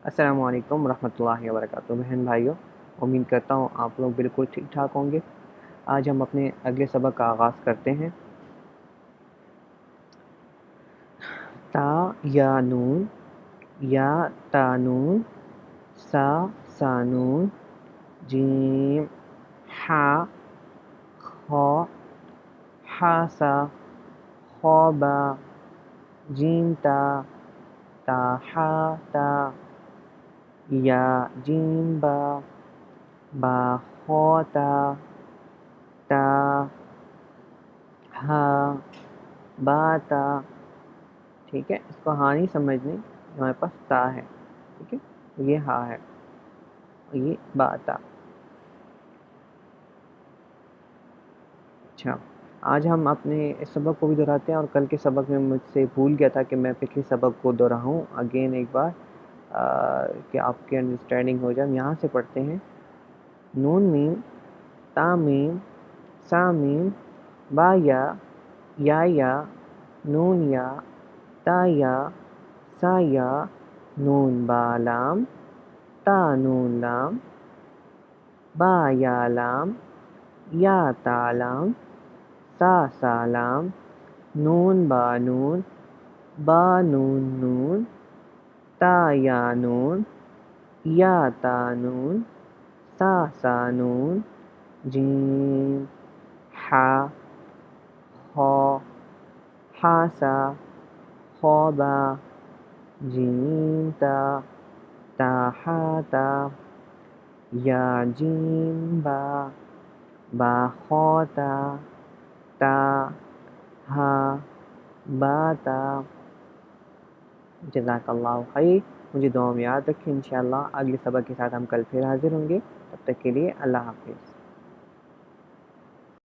अस्सलामु अलैकुम वरहमतुल्लाहि वबरकातुहू। बहन भाइयों, उम्मीद करता हूँ आप लोग बिल्कुल ठीक ठाक होंगे। आज हम अपने अगले सबक का आगाज़ करते हैं। ता या नून, या तानून, सा नून, जीम हा खौ हा सा खौ बा, जीम ता हा ता, या जीम बा खौ ता हा बा ता। ठीक है, इसको हाँ नहीं समझनी, हमारे पास ता है। ठीक है, ये हा है, ये बा ता। अच्छा, आज हम अपने इस सबक को भी दोहराते हैं, और कल के सबक में मुझसे भूल गया था कि मैं पिछले सबक को दोहराऊँ अगेन एक बार, कि आपकी अंडरस्टैंडिंग हो जाए। हम यहाँ से पढ़ते हैं। नून मीम, ता मीम, सा मीम, बा या, नून या, ता या, सा या, नून बा लाम, ता नून लाम, बा या लाम, या ता लाम, सा लाम, नून बा नून, बा नून नून, ता या नून, या ता नून, सा नून, जीम हा खौ हा सा खौ बा, जीम ता हा ता, या जीम बा खौ ता हा बा ता। जज़ाकल्लाहु खैर। मुझे दुआ में याद रखें। इंशाअल्लाह अगले सबक के साथ हम कल फिर हाजिर होंगे। तब तक के लिए अल्लाह हाफ़िज़।